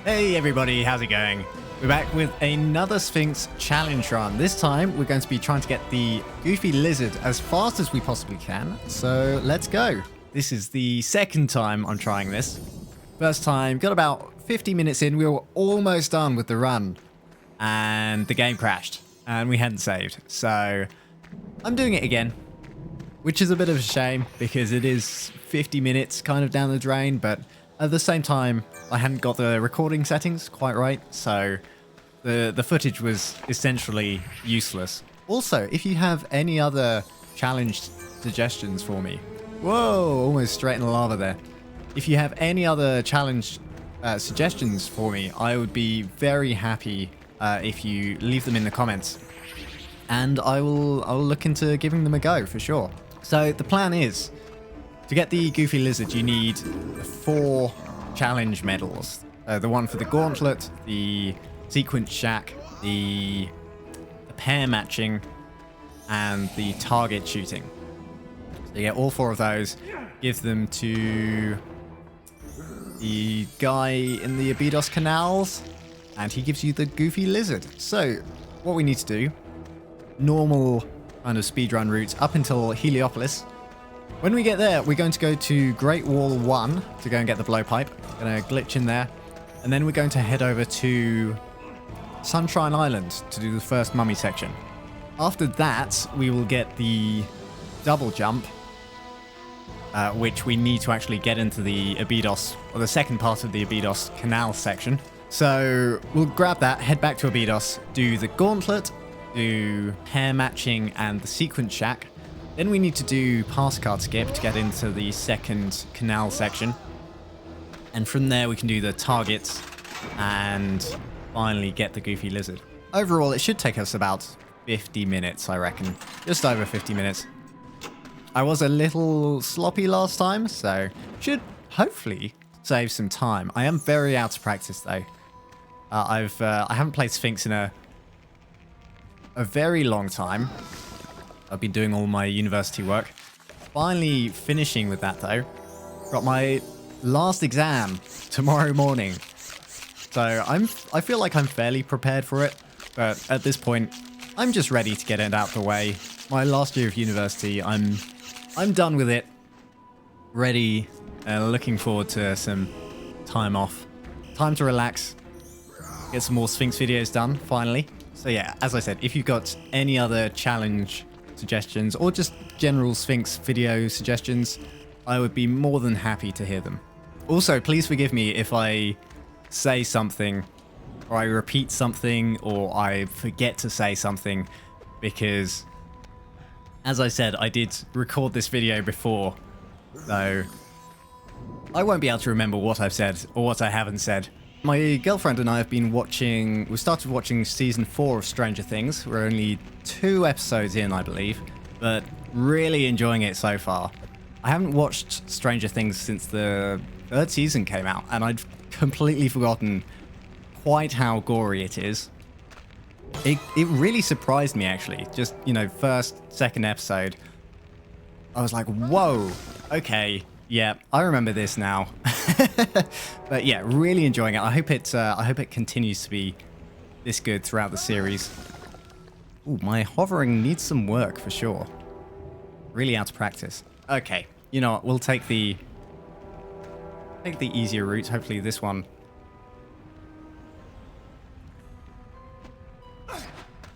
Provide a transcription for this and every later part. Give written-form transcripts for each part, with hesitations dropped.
Hey everybody, how's it going? We're back with another Sphinx challenge run. This time we're going to be trying to get the goofy lizard as fast as we possibly can. So let's go. This is the second time I'm trying this. First time, got about 50 minutes in, we were almost done with the run. And the game crashed. And we hadn't saved. So I'm doing it again. Which is a bit of a shame because it is 50 minutes kind of down the drain. But at the same time, I hadn't got the recording settings quite right. So the footage was essentially useless. Also, if you have any other challenge suggestions for me. Whoa, almost straight in the lava there. If you have any other challenge suggestions for me, I would be very happy if you leave them in the comments. And I'll look into giving them a go for sure. So the plan is, to get the Goofy Lizard, you need 4 challenge medals. The one for the Gauntlet, the Sequence Shack, the pair matching, and the target shooting. So you get all 4 of those, give them to the guy in the Abydos canals, and he gives you the Goofy Lizard. So what we need to do, normal kind of speedrun route up until Heliopolis. When we get there, we're going to go to Great Wall 1 to go and get the blowpipe. Gonna glitch in there. And then we're going to head over to Sunshine Island to do the first mummy section. After that, we will get the double jump, which we need to actually get into the Abydos, or the second part of the Abydos canal section. So we'll grab that, head back to Abydos, do the Gauntlet, do pair matching and the Sequence Shack. Then we need to do pass card skip to get into the second canal section. And from there we can do the targets and finally get the Goofy Lizard. Overall, it should take us about 50 minutes, I reckon. Just over 50 minutes. I was a little sloppy last time, so should hopefully save some time. I am very out of practice though. I haven't played Sphinx in a very long time. I've been doing all my university work. Finally finishing with that though. Got my last exam tomorrow morning. So I feel like I'm fairly prepared for it, but at this point I'm just ready to get it out the way. My last year of university, I'm done with it. Ready, looking forward to some time off. Time to relax. Get some more Sphinx videos done, finally. So yeah, as I said, if you've got any other challenge suggestions or just general Sphinx video suggestions, I would be more than happy to hear them. Also, please forgive me if I say something or I repeat something or I forget to say something, because as I said, I did record this video before, so I won't be able to remember what I've said or what I haven't said. My girlfriend and I have been watching, we started watching season 4 of Stranger Things. We're only 2 episodes in, I believe, but really enjoying it so far. I haven't watched Stranger Things since the 3rd season came out, and I'd completely forgotten quite how gory it is. It really surprised me, actually. Just, you know, first, second episode, I was like, whoa, okay, yeah, I remember this now. But yeah, really enjoying it. I hope it continues to be this good throughout the series. Ooh, my hovering needs some work for sure. Really out of practice. Okay, you know what? We'll take the easier route. Hopefully this one.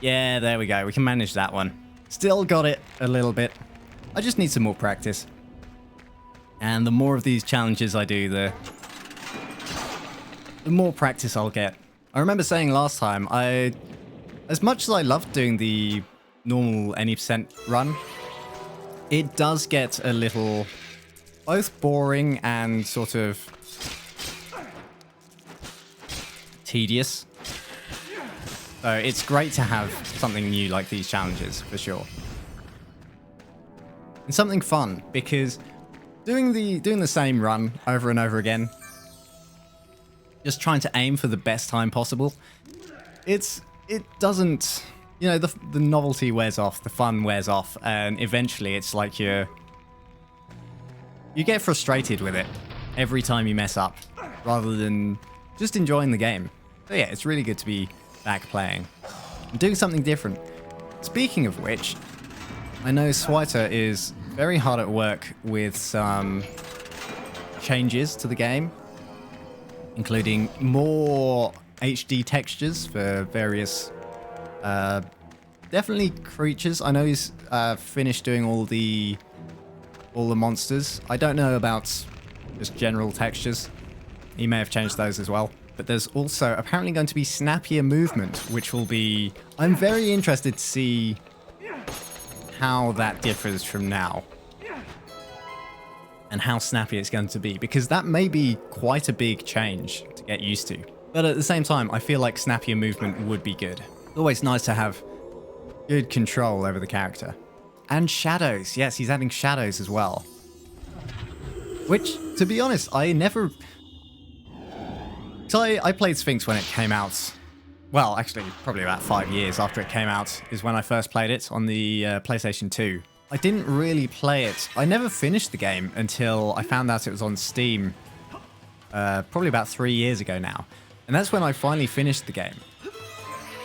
Yeah, there we go. We can manage that one. Still got it a little bit. I just need some more practice. And the more of these challenges I do, the more practice I'll get. I remember saying last time, as much as I love doing the normal any percent run, it does get a little both boring and sort of tedious. So it's great to have something new like these challenges, for sure. And something fun, because doing the same run over and over again, just trying to aim for the best time possible, it doesn't, you know, the novelty wears off, the fun wears off, and eventually it's like you get frustrated with it every time you mess up, rather than just enjoying the game. So yeah, it's really good to be back playing and doing something different. Speaking of which, I know Switer is very hard at work with some changes to the game, including more HD textures for various, definitely creatures. I know he's finished doing all the monsters. I don't know about just general textures. He may have changed those as well. But there's also apparently going to be snappier movement, which will be... I'm very interested to see how that differs from now. And how snappy it's going to be, because that may be quite a big change to get used to. But at the same time, I feel like snappier movement would be good. It's always nice to have good control over the character. And shadows. Yes, he's adding shadows as well. Which, to be honest, I never... So I played Sphinx when it came out. Well, actually, probably about 5 years after it came out is when I first played it on the PlayStation 2. I didn't really play it. I never finished the game until I found out it was on Steam probably about 3 years ago now. And that's when I finally finished the game.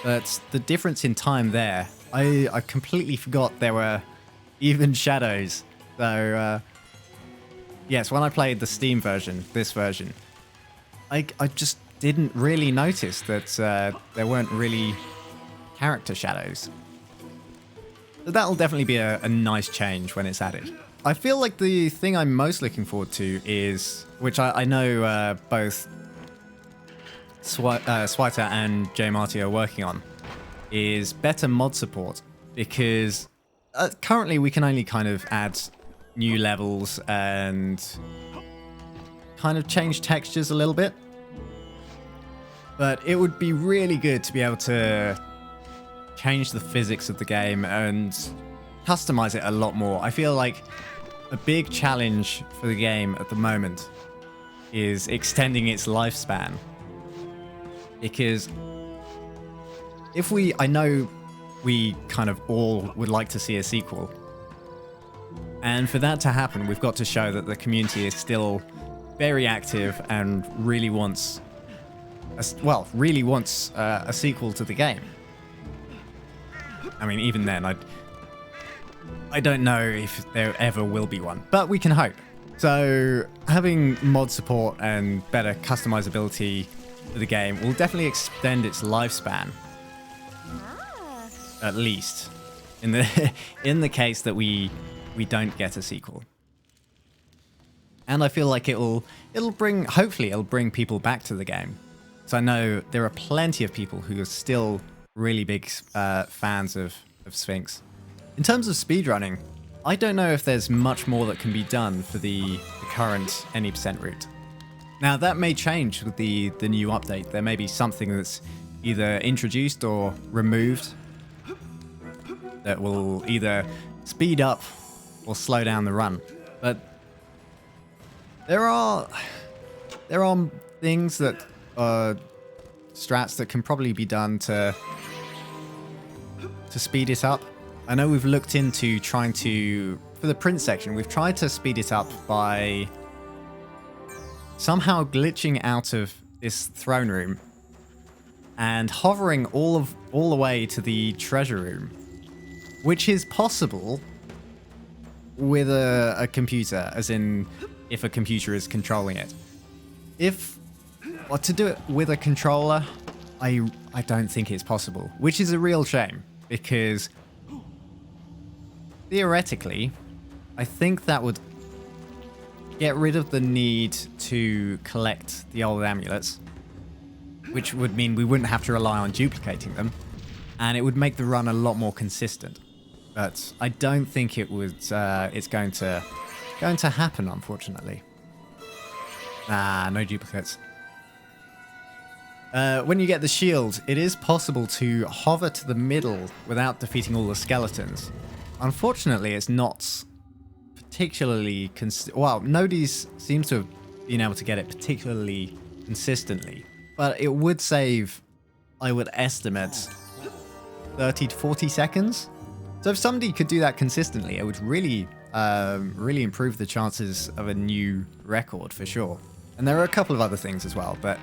But the difference in time there, I completely forgot there were even shadows. So, yes, when I played the Steam version, this version, I just didn't really notice that there weren't really character shadows. But that'll definitely be a nice change when it's added. I feel like the thing I'm most looking forward to is, which I know both Switer and J Marty are working on, is better mod support. Because currently we can only kind of add new levels and kind of change textures a little bit. But it would be really good to be able to change the physics of the game and customize it a lot more. I feel like a big challenge for the game at the moment is extending its lifespan. Because I know we kind of all would like to see a sequel. And for that to happen, we've got to show that the community is still very active and really wants a sequel to the game. I mean, even then, I don't know if there ever will be one, but we can hope. So having mod support and better customizability for the game will definitely extend its lifespan. At least in the case that we don't get a sequel. And I feel like hopefully it'll bring people back to the game. So I know there are plenty of people who are still really big fans of Sphinx. In terms of speedrunning, I don't know if there's much more that can be done for the current any percent route. Now that may change with the new update. There may be something that's either introduced or removed that will either speed up or slow down the run. But there are things that strats that can probably be done to speed it up. I know we've looked into trying to, for the print section, we've tried to speed it up by somehow glitching out of this throne room and hovering all the way to the treasure room, which is possible with a computer, as in if a computer is controlling it. To do it with a controller, I don't think it's possible, which is a real shame, because theoretically, I think that would get rid of the need to collect the old amulets, which would mean we wouldn't have to rely on duplicating them, and it would make the run a lot more consistent. But I don't think it would. It's going to happen, unfortunately. No duplicates. When you get the shield, it is possible to hover to the middle without defeating all the skeletons. Unfortunately, it's not particularly... nobody seems to have been able to get it particularly consistently. But it would save, I would estimate, 30 to 40 seconds. So if somebody could do that consistently, it would really improve the chances of a new record for sure. And there are a couple of other things as well, but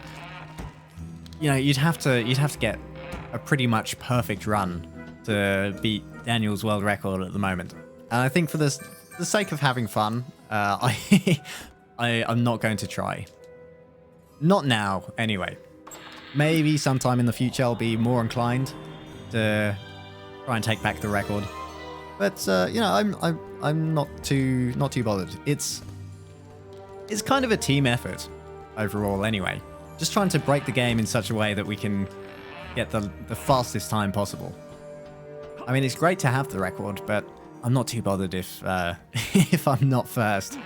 you know, you'd have to get a pretty much perfect run to beat Daniel's world record at the moment. And I think for the sake of having fun, I'm not going to try. Not now, anyway. Maybe sometime in the future I'll be more inclined to try and take back the record. But you know, I'm not too bothered. It's kind of a team effort overall, anyway. Just trying to break the game in such a way that we can get the fastest time possible. I mean, it's great to have the record, but I'm not too bothered if if I'm not first.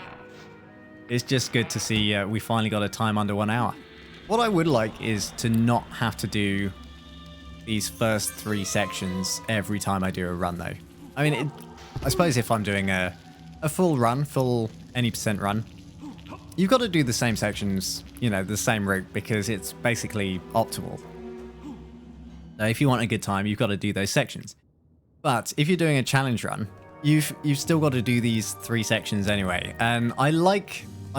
It's just good to see we finally got a time under 1 hour. What I would like is to not have to do these first 3 sections every time I do a run, though. I mean, I suppose if I'm doing a full run, full any percent run, you've got to do the same sections, you know, the same route, because it's basically optimal. So if you want a good time, you've got to do those sections. But if you're doing a challenge run, you've still got to do these 3 sections anyway. And I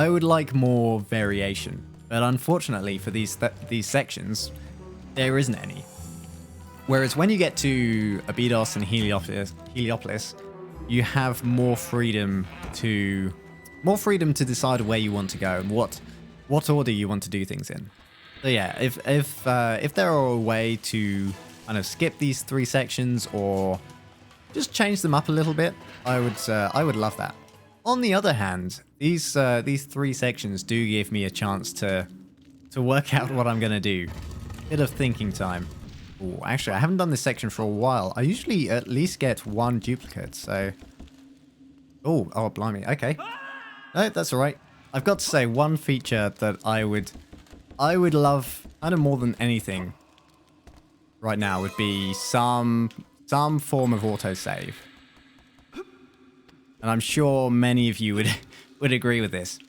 would like more variation, but unfortunately for these sections, there isn't any. Whereas when you get to Abydos and Heliopolis, you have more freedom to decide where you want to go and what order you want to do things in. So yeah, if there are a way to kind of skip these 3 sections or just change them up a little bit, I would love that. On the other hand, these 3 sections do give me a chance to work out what I'm gonna do. Bit of thinking time. Ooh, actually, I haven't done this section for a while. I usually at least get 1 duplicate, so... Oh, blimey, okay. No, that's alright. I've got to say, one feature that I would love, kind of more than anything right now, would be some form of autosave. And I'm sure many of you would agree with this,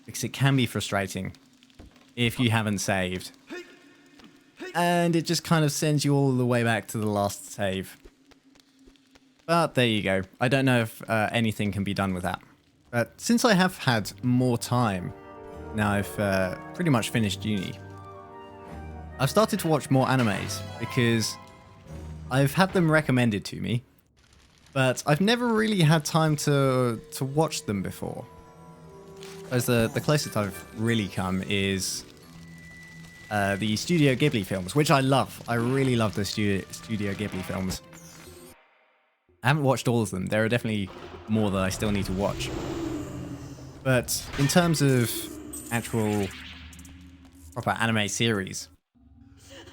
because it can be frustrating if you haven't saved. And it just kind of sends you all the way back to the last save. But there you go. I don't know if anything can be done with that. But since I have had more time, now I've pretty much finished uni, I've started to watch more animes because I've had them recommended to me, but I've never really had time to watch them before. As the closest I've really come is the Studio Ghibli films, which I love. I really love the Studio Ghibli films. I haven't watched all of them. There are definitely more that I still need to watch. But in terms of actual proper anime series,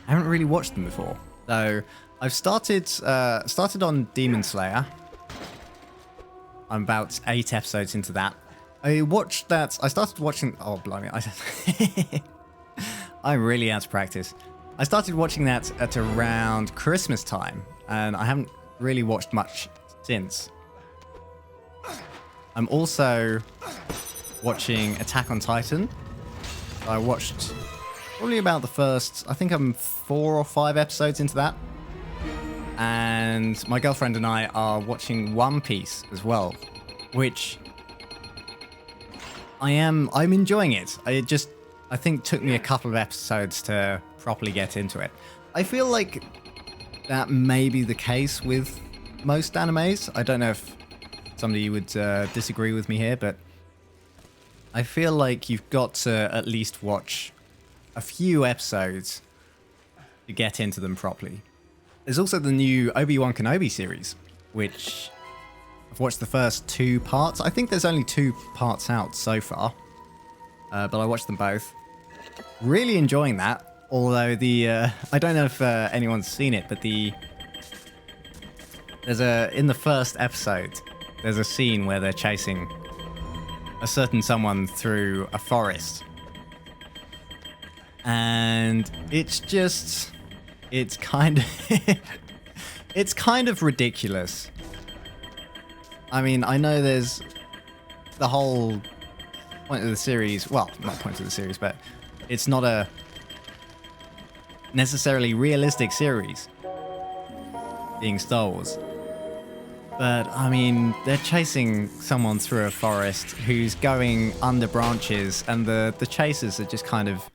I haven't really watched them before. So I've started on Demon Slayer. I'm about 8 episodes into that. I watched that. I started watching. Oh, blimey. I'm really out of practice. I started watching that at around Christmas time, and I haven't really watched much since. I'm also watching Attack on Titan. I watched probably about the first, I think I'm 4 or 5 episodes into that. And my girlfriend and I are watching One Piece as well, which I'm enjoying it. I think took me a couple of episodes to properly get into it. I feel like that may be the case with most animes. I don't know if somebody would disagree with me here, but I feel like you've got to at least watch a few episodes to get into them properly. There's also the new Obi-Wan Kenobi series, which I've watched the first 2 parts. I think there's only 2 parts out so far, but I watched them both. Really enjoying that, although I don't know if anyone's seen it, but in the first episode, there's a scene where they're chasing a certain someone through a forest. And it's kind of ridiculous. I mean, I know there's the whole point of the series, well, not point of the series, but it's not a necessarily realistic series, being Star Wars. But, I mean, they're chasing someone through a forest who's going under branches, and the chasers are just kind of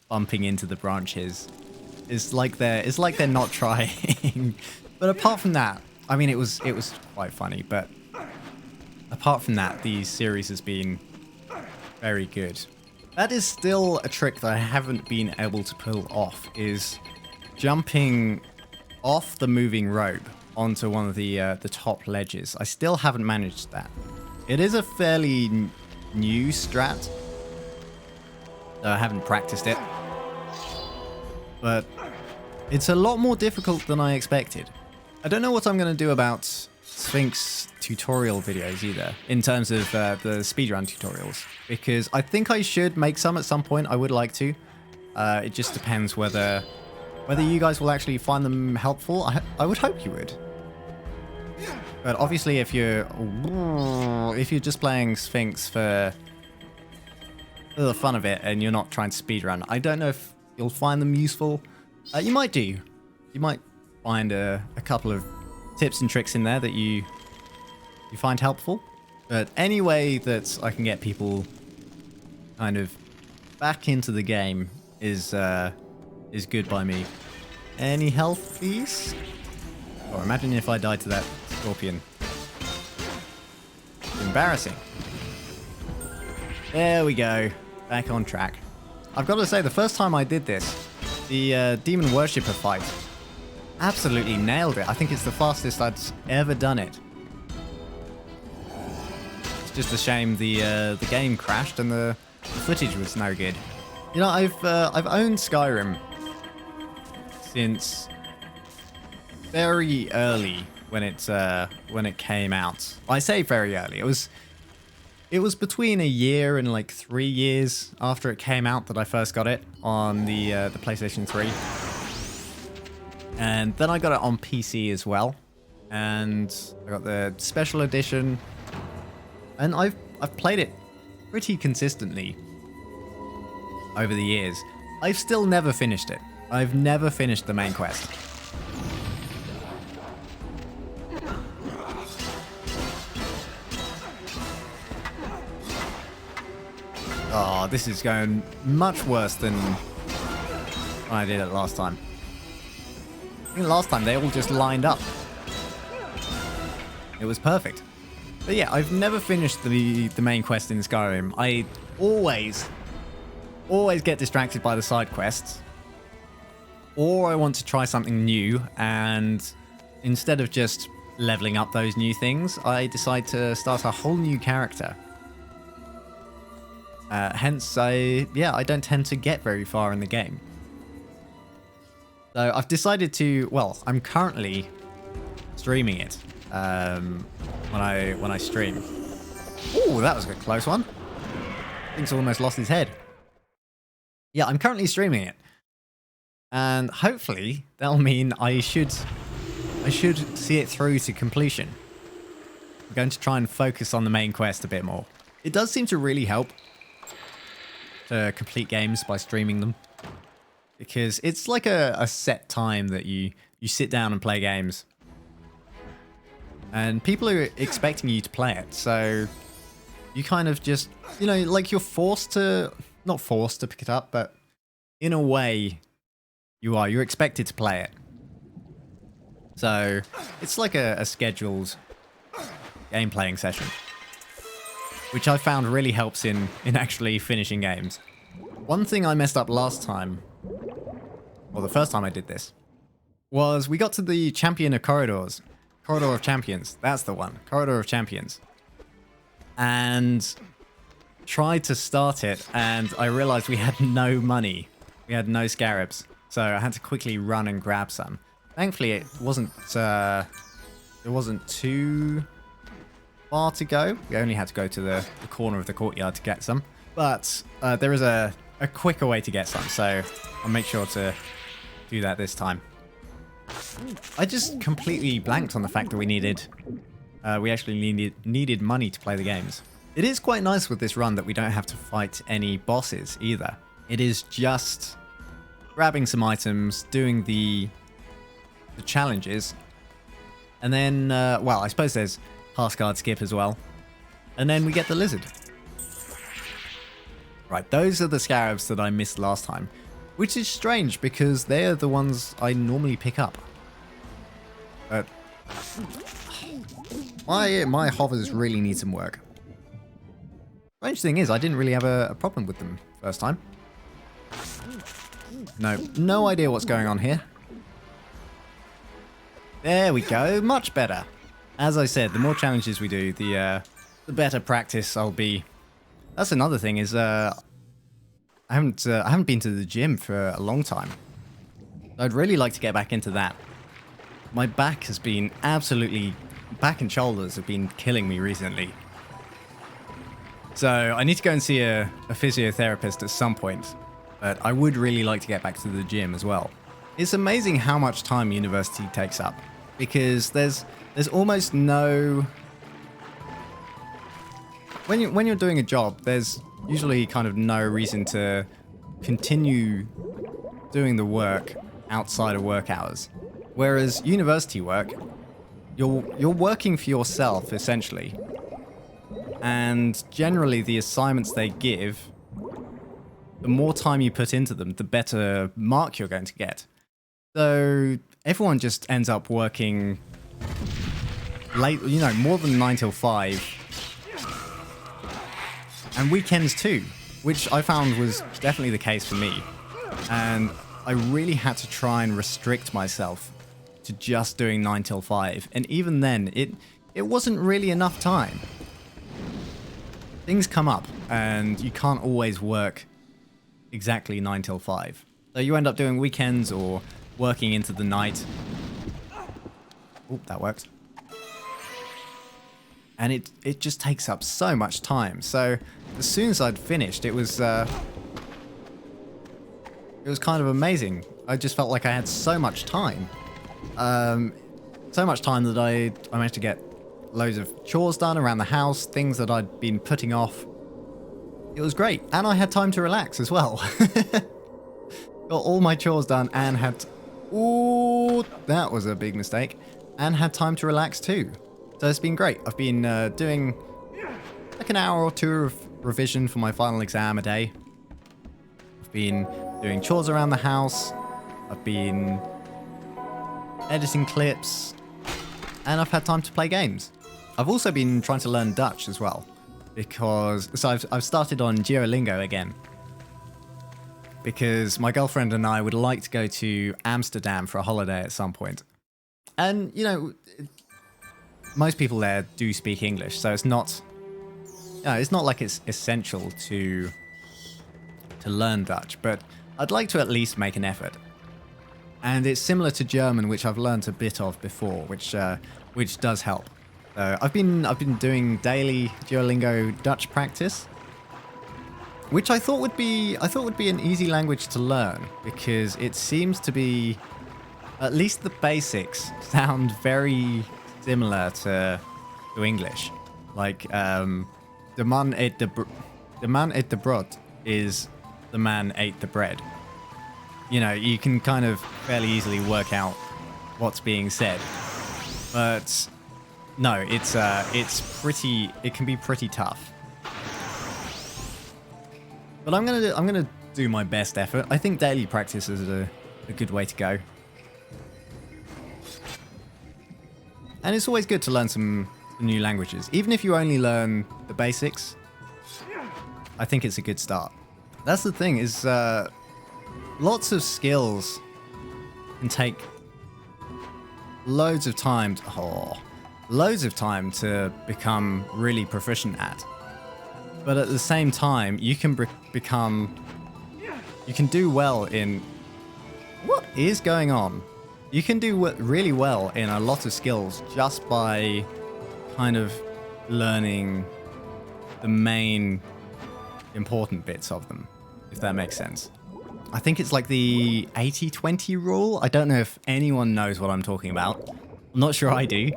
bumping into the branches. It's like they're not trying. But apart from that, I mean, it was quite funny. But apart from that, the series has been very good. That is still a trick that I haven't been able to pull off, is jumping off the moving rope onto one of the top ledges. I still haven't managed that. It is a fairly new strat, though I haven't practiced it. But it's a lot more difficult than I expected. I don't know what I'm going to do about Sphinx tutorial videos either, in terms of the speedrun tutorials, because I think I should make some at some point. I would like to. It just depends whether you guys will actually find them helpful. I would hope you would. But obviously, if you're just playing Sphinx for the fun of it and you're not trying to speedrun, I don't know if you'll find them useful. You might do. You might find a couple of tips and tricks in there that you find helpful. But any way that I can get people kind of back into the game is good by me. Any health, please? Oh, imagine if I died to that scorpion. Embarrassing. There we go. Back on track. I've got to say, the first time I did this, the Demon Worshipper fight, absolutely nailed it. I think it's the fastest I'd ever done it. It's just a shame the game crashed and the footage was no good. You know, I've owned Skyrim since very early when it came out. I say very early. It was between a year and like 3 years after it came out that I first got it on the PlayStation 3. And then I got it on PC as well. And I got the special edition. And I've played it pretty consistently over the years. I've still never finished it. I've never finished the main quest. Oh, this is going much worse than when I did it last time. I think last time they all just lined up. It was perfect. But yeah, I've never finished the main quest in Skyrim. I always get distracted by the side quests. Or I want to try something new, and instead of just leveling up those new things, I decide to start a whole new character. Hence, I don't tend to get very far in the game. So I've decided to, well, I'm currently streaming it when I stream. Oh, that was a close one. Thing's almost lost his head. Yeah, I'm currently streaming it. And hopefully that'll mean I should see it through to completion. I'm going to try and focus on the main quest a bit more. It does seem to really help to complete games by streaming them, because it's like a set time that you sit down and play games, and people are expecting you to play it, so you kind of just, you know, like you're not forced to pick it up, but in a way you're expected to play it. So it's like a scheduled game playing session, which I found really helps in actually finishing games. One thing I messed up last time, or the first time I did this, was we got to the Champion of Corridors. Corridor of Champions, that's the one. Corridor of Champions. And tried to start it, and I realized we had no money. We had no scarabs. So I had to quickly run and grab some. Thankfully, it wasn't too far to go. We only had to go to the corner of the courtyard to get some. But there is a quicker way to get some, so I'll make sure to do that this time. I just completely blanked on the fact that we actually needed money to play the games. It is quite nice with this run that we don't have to fight any bosses either. It is just grabbing some items, doing the challenges, and then, well, I suppose there's pass guard skip as well. And then we get the lizard. Right, those are the scarabs that I missed last time. which is strange because they're the ones I normally pick up. But my hovers really need some work. Strange thing is, I didn't really have a problem with them first time. No idea what's going on here. There we go, much better. As I said, the more challenges we do, the better practice I'll be. That's another thing is I haven't been to the gym for a long time. I'd really like to get back into that. My back has been back and shoulders have been killing me recently. So I need to go and see a physiotherapist at some point. But I would really like to get back to the gym as well. It's amazing how much time university takes up, because there's almost no... When you're doing a job, there's usually kind of no reason to continue doing the work outside of work hours. Whereas university work, you're working for yourself essentially. And generally the assignments they give, the more time you put into them, the better mark you're going to get. So everyone just ends up working late, more than 9 till 5. And weekends too, which I found was definitely the case for me. And I really had to try and restrict myself to just doing 9 till 5. And even then, it wasn't really enough time. Things come up and you can't always work exactly 9 till 5. So you end up doing weekends or working into the night. Oh, that worked. And it just takes up so much time. So as soon as I'd finished, it was kind of amazing. I just felt like I had so much time. So much time that I managed to get loads of chores done around the house, things that I'd been putting off. It was great. And I had time to relax as well. Got all my chores done and had... Ooh, that was a big mistake. And had time to relax too. So it's been great. I've been doing like an hour or two of revision for my final exam a day. I've been doing chores around the house. I've been editing clips. And I've had time to play games. I've also been trying to learn Dutch as well. So I've started on Duolingo again. Because my girlfriend and I would like to go to Amsterdam for a holiday at some point. And, most people there do speak English, so it's not like it's essential to learn Dutch, but I'd like to at least make an effort. And it's similar to German, which I've learned a bit of before, which does help. I've been doing daily Duolingo Dutch practice, which I thought would be an easy language to learn, because it seems to be, at least the basics sound very similar to English. Like the man ate the brood is the man ate the bread. You can kind of fairly easily work out what's being said. But no, it can be pretty tough. But I'm gonna do my best effort. I think daily practice is a good way to go. And it's always good to learn some new languages. Even if you only learn the basics, I think it's a good start. That's the thing, is lots of skills can take loads of time to become really proficient at. But at the same time, you can do well in... What is going on? You can do really well in a lot of skills just by kind of learning the main important bits of them, if that makes sense. I think it's like the 80-20 rule. I don't know if anyone knows what I'm talking about. I'm not sure I do.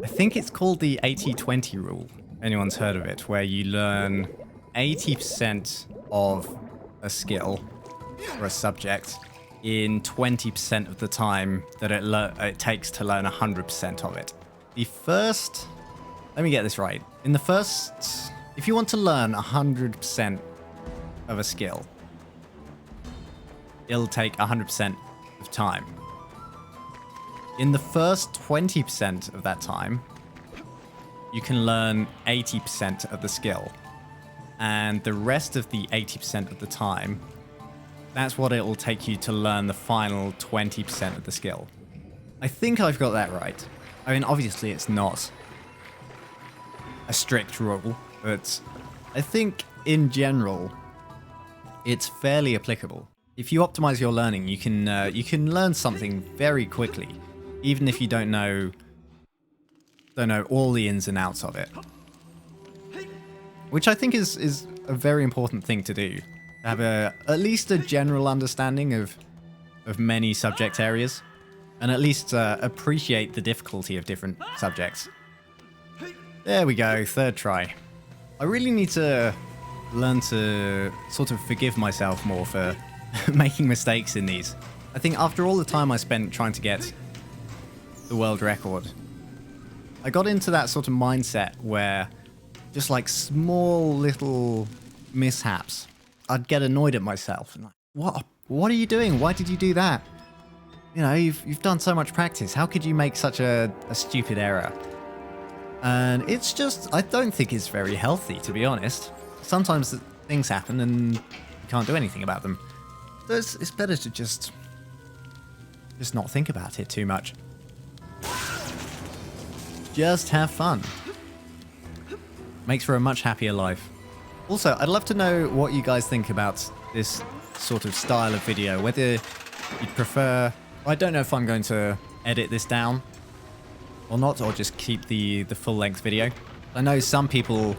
I think it's called the 80-20 rule. Anyone's heard of it, where you learn 80% of a skill or a subject in 20% of the time that it takes to learn 100% of it. Let me get this right. If you want to learn 100% of a skill, it'll take 100% of time. In the first 20% of that time, you can learn 80% of the skill. And the rest of the 80% of the time, that's what it will take you to learn the final 20% of the skill. I think I've got that right. I mean, obviously it's not a strict rule, but I think in general, it's fairly applicable. If you optimize your learning, you can learn something very quickly, even if you don't know all the ins and outs of it. Which I think is a very important thing to do. To have at least a general understanding of many subject areas, and at least appreciate the difficulty of different subjects. There we go, third try. I really need to learn to sort of forgive myself more for making mistakes in these. I think after all the time I spent trying to get the world record, I got into that sort of mindset where just like small little mishaps, I'd get annoyed at myself and like, what are you doing? Why did you do that? You know, you've done so much practice. How could you make such a stupid error? And it's just, I don't think it's very healthy, to be honest. Sometimes things happen and you can't do anything about them. So it's better to just not think about it too much. Just have fun. Makes for a much happier life. Also, I'd love to know what you guys think about this sort of style of video. Whether you'd prefer... I don't know if I'm going to edit this down or not, or just keep the full-length video. I know some people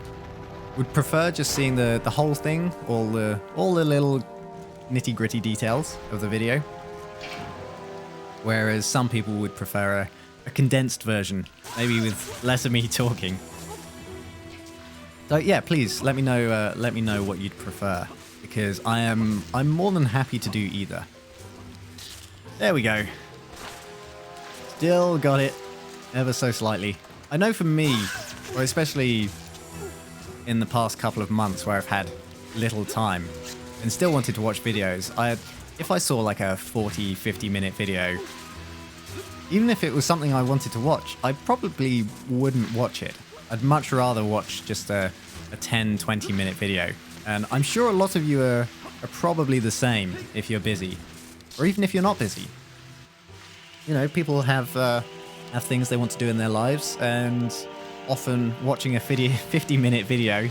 would prefer just seeing the whole thing, all the little nitty-gritty details of the video, whereas some people would prefer a condensed version, maybe with less of me talking. So yeah, please let me know what you'd prefer, because I'm more than happy to do either. There we go. Still got it. Ever so slightly. I know for me, or especially in the past couple of months where I've had little time and still wanted to watch videos, if I saw like a 40-50 minute video, even if it was something I wanted to watch, I probably wouldn't watch it. I'd much rather watch just a 10-20 minute video. And I'm sure a lot of you are probably the same if you're busy, or even if you're not busy. You know, people have things they want to do in their lives, and often watching a 50-minute video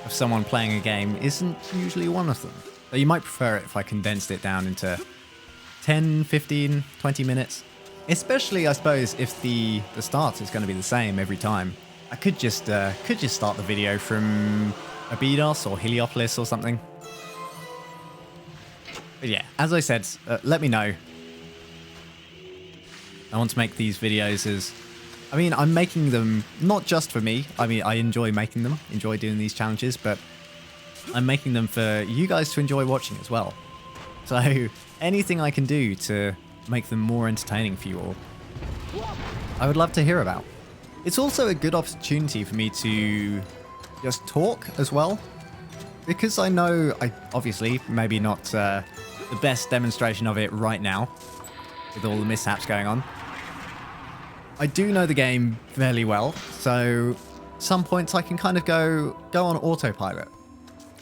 of someone playing a game isn't usually one of them. So you might prefer it if I condensed it down into 10, 15, 20 minutes. Especially, I suppose, if the start is going to be the same every time. I could just start the video from Abydos or Heliopolis or something. But yeah, as I said, let me know. I want to make these videos I'm making them not just for me. I mean, I enjoy making them, enjoy doing these challenges, but I'm making them for you guys to enjoy watching as well. So anything I can do to make them more entertaining for you all, I would love to hear about. It's also a good opportunity for me to just talk as well, because I know obviously maybe not the best demonstration of it right now with all the mishaps going on. I do know the game fairly well, so some points I can kind of go on autopilot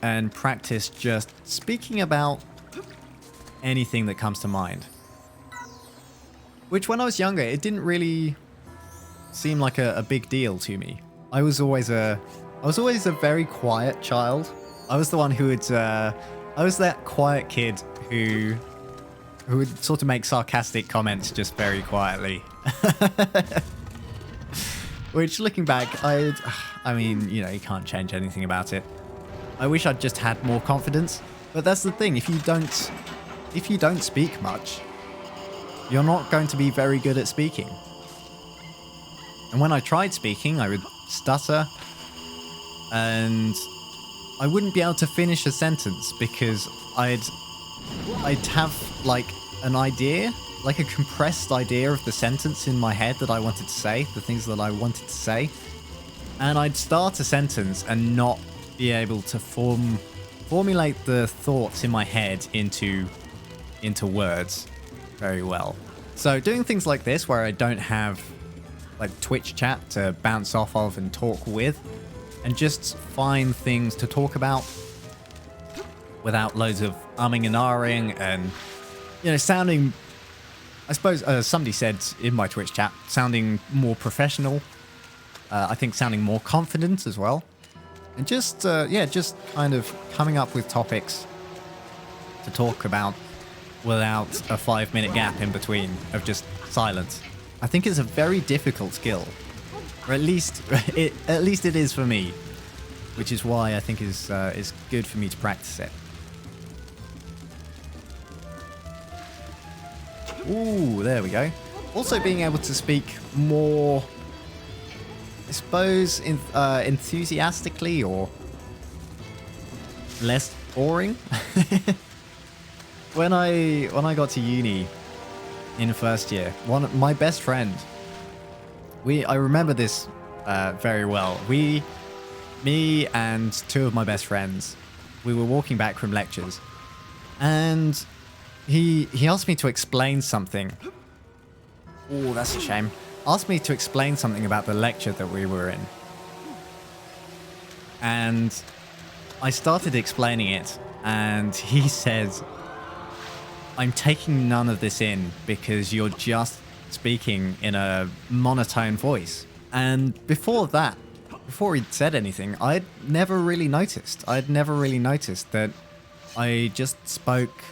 and practice just speaking about anything that comes to mind. Which when I was younger, it didn't really seem like a big deal to me. I was always a very quiet child. I was the one who would I was that quiet kid who would sort of make sarcastic comments just very quietly. Which, looking back, I mean, you know, you can't change anything about it. I wish I'd just had more confidence, but that's the thing. If you don't speak much, you're not going to be very good at speaking. And when I tried speaking, I would stutter, and I wouldn't be able to finish a sentence because I'd have like an idea, like a compressed idea of the sentence in my head that I wanted to say, the things that I wanted to say. And I'd start a sentence and not be able to form formulate the thoughts in my head into words very well. So doing things like this where I don't have like Twitch chat to bounce off of and talk with, and just find things to talk about without loads of umming and ahhing and, you know, sounding, I suppose somebody said in my Twitch chat, sounding more professional. I think sounding more confident as well. And just, yeah, just kind of coming up with topics to talk about without a 5-minute gap in between of just silence. I think it's a very difficult skill, or at least it is for me, which is why I think is good for me to practice it. Ooh, there we go. Also being able to speak more, I suppose, enthusiastically or less boring. When I got to uni in first year, my best friend, I remember this very well. Me and two of my best friends, we were walking back from lectures, and he asked me to explain something. Oh, that's a shame. Asked me to explain something about the lecture that we were in. And I started explaining it, and he said, "I'm taking none of this in because you're just speaking in a monotone voice." And before he'd said anything, I'd never really noticed that I just spoke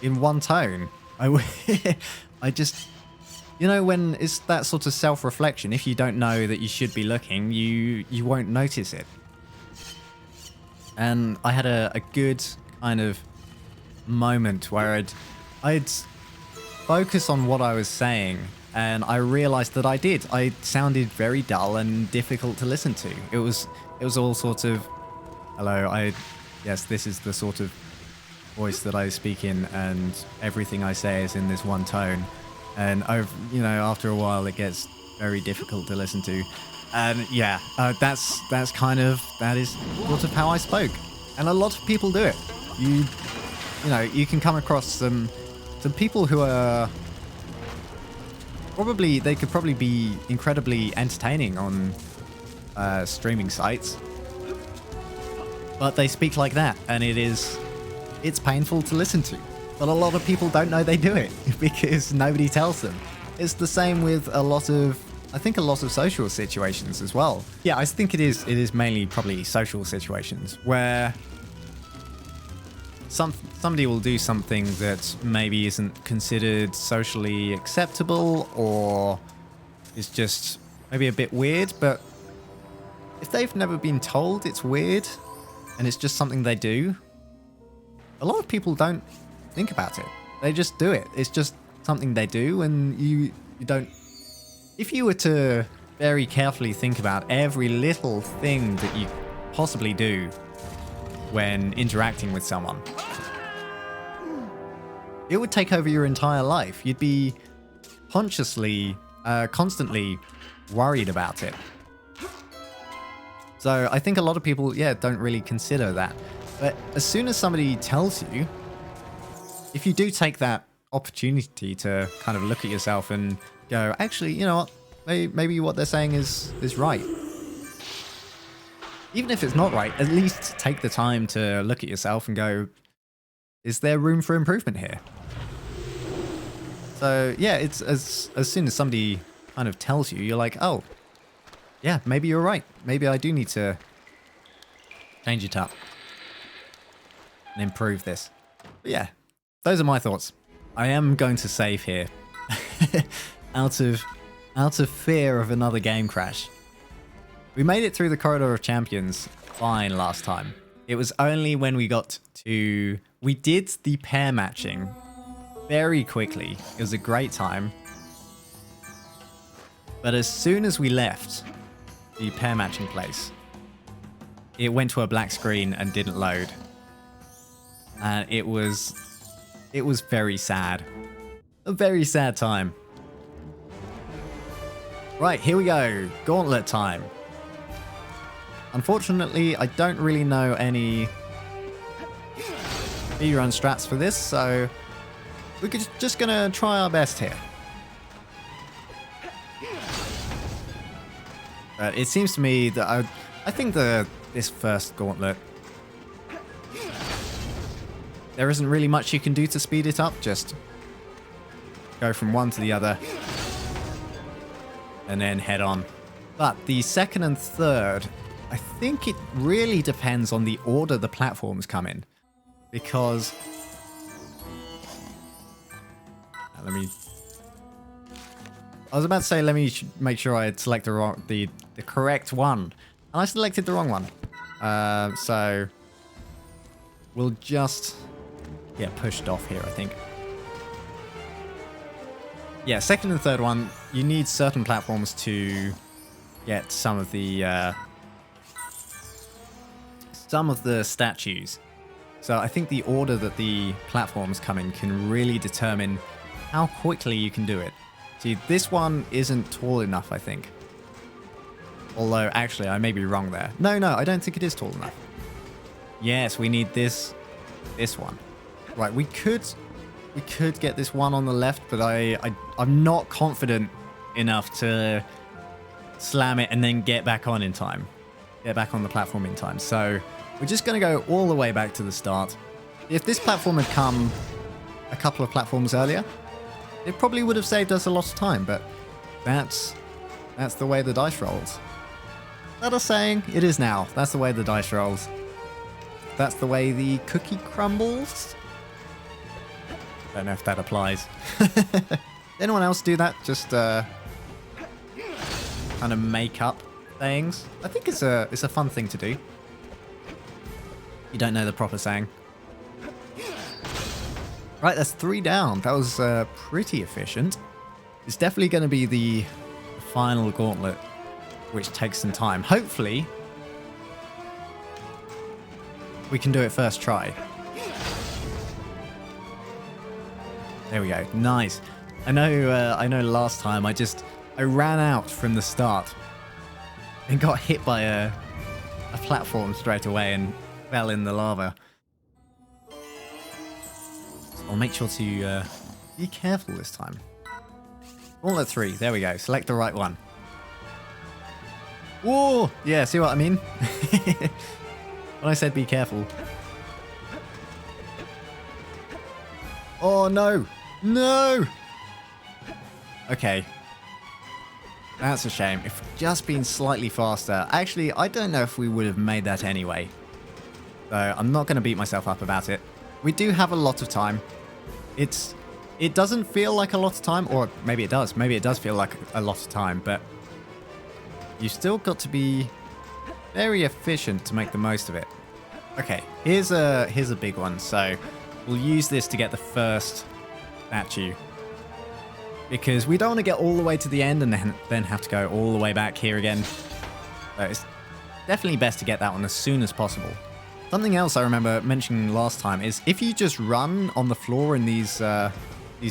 in one tone. I just, you know, when it's that sort of self-reflection, if you don't know that you should be looking, you won't notice it. And I had a good kind of moment where I'd focus on what I was saying, and I realized that I sounded very dull and difficult to listen to. It was all sort of, hello, yes, this is the sort of voice that I speak in, and everything I say is in this one tone. And after a while it gets very difficult to listen to. And yeah, that is sort of how I spoke. And a lot of people do it. You can come across some people who are they could probably be incredibly entertaining on streaming sites, but they speak like that, and it's painful to listen to. But a lot of people don't know they do it because nobody tells them. It's the same with a lot of social situations as well. Yeah, I think it is mainly probably social situations where somebody will do something that maybe isn't considered socially acceptable, or is just maybe a bit weird, but if they've never been told it's weird and it's just something they do, a lot of people don't think about it. They just do it. It's just something they do, and you don't... If you were to very carefully think about every little thing that you possibly do when interacting with someone, it would take over your entire life. You'd be consciously, constantly worried about it. So I think a lot of people, don't really consider that. But as soon as somebody tells you, if you do take that opportunity to kind of look at yourself and go, actually, you know what, maybe what they're saying is right. Even if it's not right, at least take the time to look at yourself and go, is there room for improvement here? So yeah, it's as soon as somebody kind of tells you, you're like, oh, yeah, maybe you're right. Maybe I do need to change it up and improve this. But yeah, those are my thoughts. I am going to save here out of fear of another game crash. We made it through the Corridor of Champions fine last time. It was only when we did the pair matching very quickly. It was a great time. But as soon as we left the pair matching place, it went to a black screen and didn't load. And it was very sad. A very sad time. Right, here we go. Gauntlet time. Unfortunately, I don't really know any speedrun strats for this, so we're just gonna try our best here. But it seems to me that I think this first gauntlet, there isn't really much you can do to speed it up. Just go from one to the other and then head on. But the second and third, I think it really depends on the order the platforms come in. Because... I was about to say, let me make sure I select the correct one. And I selected the wrong one. So we'll just get pushed off here, I think. Yeah, second and third one, you need certain platforms to get some of the statues. So I think the order that the platforms come in can really determine how quickly you can do it. See, this one isn't tall enough, I think. Although, actually, I may be wrong there. No, I don't think it is tall enough. Yes, we need this one. Right, we could get this one on the left, but I'm not confident enough to slam it and then get back on in time. Get back on the platform in time. So we're just going to go all the way back to the start. If this platform had come a couple of platforms earlier, it probably would have saved us a lot of time, but that's the way the dice rolls. That a saying? It is now. That's the way the dice rolls. That's the way the cookie crumbles. Don't know if that applies. Anyone else do that? Just kind of make up things. I think it's a fun thing to do. You don't know the proper saying. Right, that's 3 down. That was pretty efficient. It's definitely going to be the final gauntlet, which takes some time. Hopefully, we can do it first try. There we go. Nice. I know last time I ran out from the start and got hit by a platform straight away and fell in the lava. I'll make sure to be careful this time. Gauntlet 3. There we go. Select the right one. Whoa! Yeah, see what I mean? When I said be careful. Oh, no. No! Okay. That's a shame. If we'd just been slightly faster. Actually, I don't know if we would have made that anyway. So I'm not going to beat myself up about it. We do have a lot of time. It doesn't feel like a lot of time, or maybe it does. Maybe it does feel like a lot of time, but you still got to be very efficient to make the most of it. Okay, here's a big one. So we'll use this to get the first statue, because we don't want to get all the way to the end and then have to go all the way back here again. So it's definitely best to get that one as soon as possible. Something else I remember mentioning last time is if you just run on the floor in these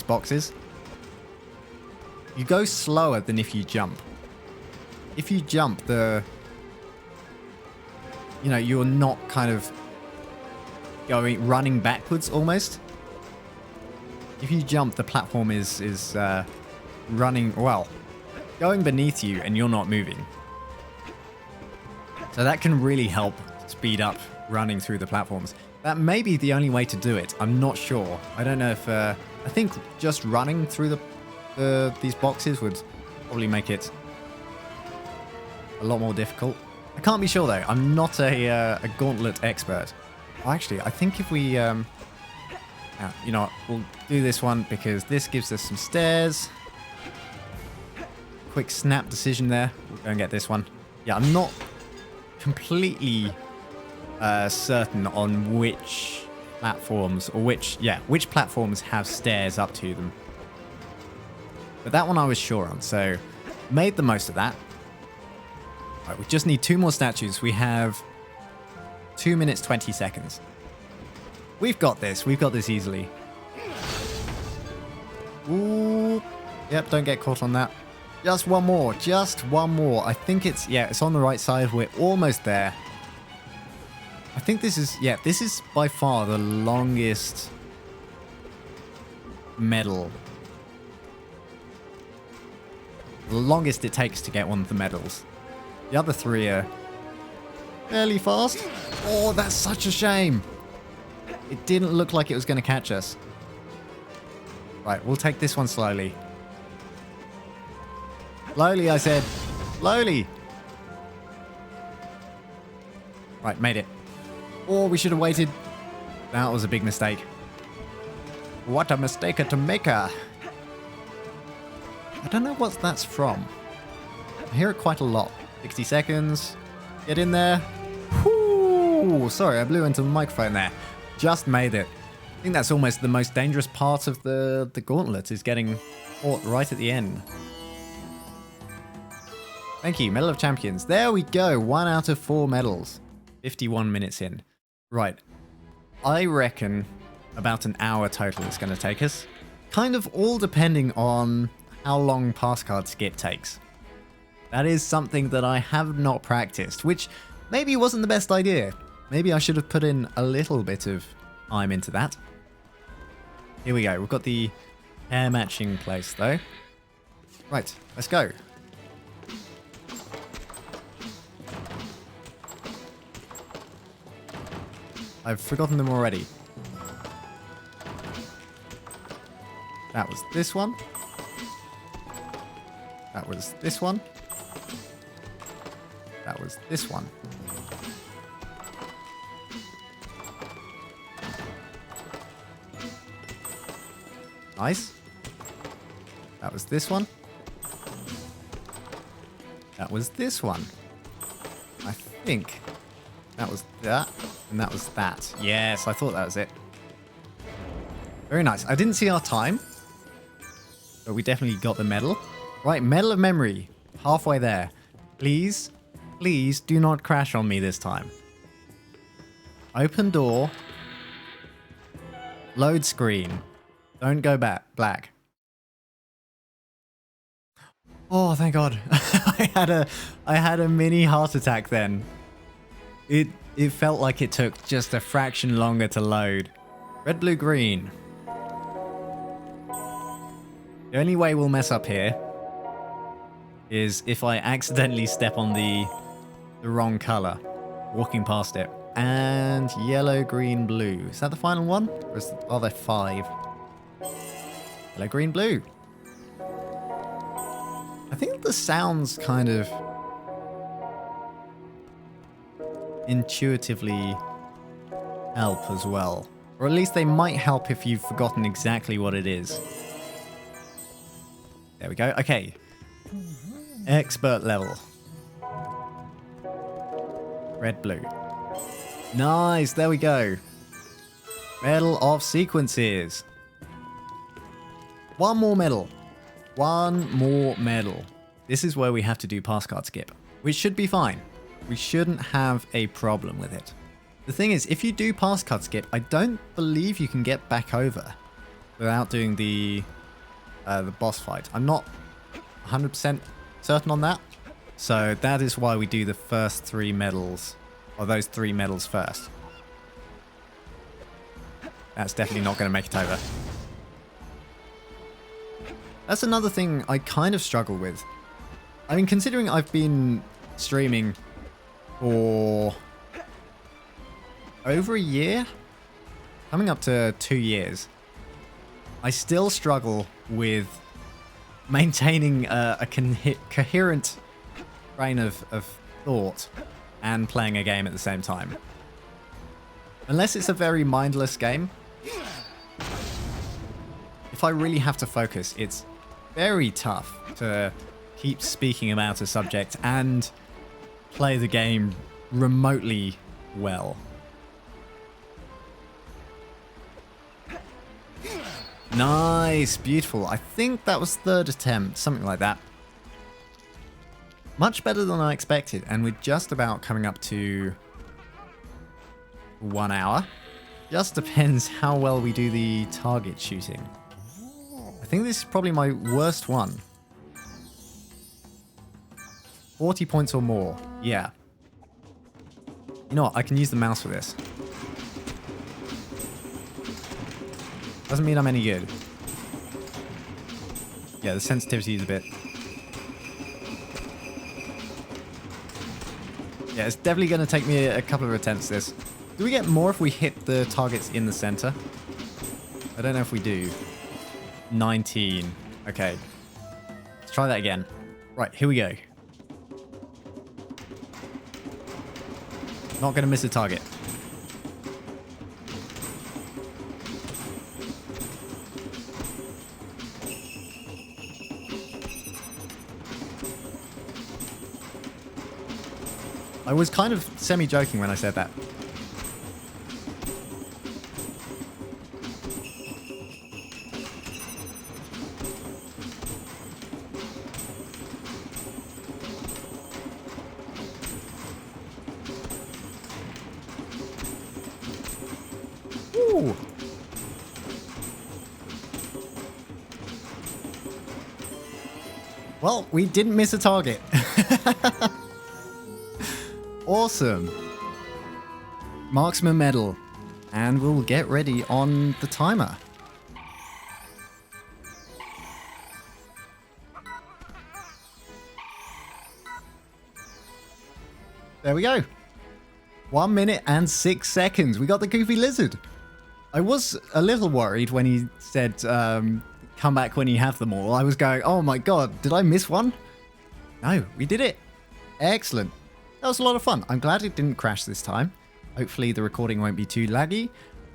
boxes, you go slower than if you jump. If you jump, you're not kind of running backwards almost. If you jump, the platform is running, well, going beneath you and you're not moving. So that can really help speed up running through the platforms. That may be the only way to do it. I'm not sure. I don't know if... I think just running through these boxes would probably make it a lot more difficult. I can't be sure though. I'm not a gauntlet expert. Well, actually, I think if we... you know what? We'll do this one because this gives us some stairs. Quick snap decision there. We'll go and get this one. Yeah, I'm not completely... certain on which platforms or which platforms have stairs up to them, but that one I was sure on, so made the most of that. Right, we just need 2 more statues. We have 2 minutes 20 seconds. We've got this easily. Ooh, yep, don't get caught on that. Just one more. I think it's on the right side. We're almost there. I think this is, yeah, this is by far the longest medal. The longest it takes to get one of the medals. The other three are fairly fast. Oh, that's such a shame. It didn't look like it was going to catch us. Right, we'll take this one slowly. Slowly, I said. Slowly. Right, made it. Oh, we should have waited. That was a big mistake. What a mistake to make. I don't know what that's from. I hear it quite a lot. 60 seconds. Get in there. Whoo! Sorry, I blew into the microphone there. Just made it. I think that's almost the most dangerous part of the gauntlet, is getting caught right at the end. Thank you, Medal of Champions. There we go. 1 out of 4 medals. 51 minutes in. Right. I reckon about an hour total it's going to take us. Kind of all depending on how long pass card skip takes. That is something that I have not practiced, which maybe wasn't the best idea. Maybe I should have put in a little bit of time into that. Here we go. We've got the hair matching place though. Right, let's go. I've forgotten them already. That was this one. That was this one. That was this one. Nice. That was this one. That was this one. I think that was that, and that was that. Yes, I thought that was it. Very nice. I didn't see our time, but we definitely got the medal. Right, Medal of Memory. Halfway there. Please, please do not crash on me this time. Open door. Load screen. Don't go back. Black. Oh, thank God. I had a mini heart attack then. It felt like it took just a fraction longer to load. Red, blue, green. The only way we'll mess up here is if I accidentally step on the wrong color, walking past it. And yellow, green, blue. Is that the final one? Or are there 5? Yellow, green, blue. I think the sounds kind of intuitively help as well. Or at least they might help if you've forgotten exactly what it is. There we go. Okay. Expert level. Red, blue. Nice. There we go. Medal of Sequences. One more medal. One more medal. This is where we have to do pass card skip, which should be fine. We shouldn't have a problem with it. The thing is, if you do pass card skip, I don't believe you can get back over without doing the boss fight. I'm not 100% certain on that. So that is why we do the first 3 medals, or those 3 medals first. That's definitely not going to make it over. That's another thing I kind of struggle with. I mean, considering I've been streaming for over a year, coming up to 2 years, I still struggle with maintaining a coherent train of thought and playing a game at the same time. Unless it's a very mindless game, if I really have to focus, it's very tough to keep speaking about a subject and play the game remotely well. Nice, beautiful. I think that was 3rd attempt, something like that. Much better than I expected, and we're just about coming up to 1 hour. Just depends how well we do the target shooting. I think this is probably my worst one. 40 points or more, yeah. You know what? I can use the mouse for this. Doesn't mean I'm any good. Yeah, the sensitivity is a bit... Yeah, it's definitely going to take me a couple of attempts, this. Do we get more if we hit the targets in the center? I don't know if we do. 19. Okay. Let's try that again. Right, here we go. Not going to miss a target. I was kind of semi-joking when I said that. Ooh. Well, we didn't miss a target. Awesome. Marksman medal. And we'll get ready on the timer. There we go. 1 minute and 6 seconds. We got the Goofy Lizard. I was a little worried when he said, come back when you have them all. I was going, oh my god, did I miss one? No, we did it. Excellent. That was a lot of fun. I'm glad it didn't crash this time. Hopefully the recording won't be too laggy.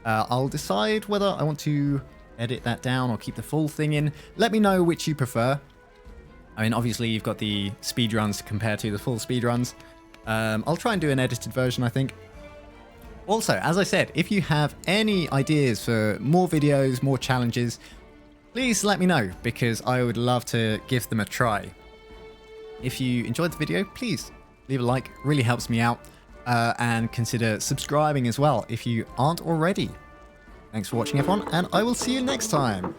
I'll decide whether I want to edit that down or keep the full thing in. Let me know which you prefer. I mean, obviously you've got the speedruns to compare to the full speedruns. I'll try and do an edited version, I think. Also, as I said, if you have any ideas for more videos, more challenges, please let me know, because I would love to give them a try. If you enjoyed the video, please leave a like, really helps me out, and consider subscribing as well if you aren't already. Thanks for watching, everyone, and I will see you next time.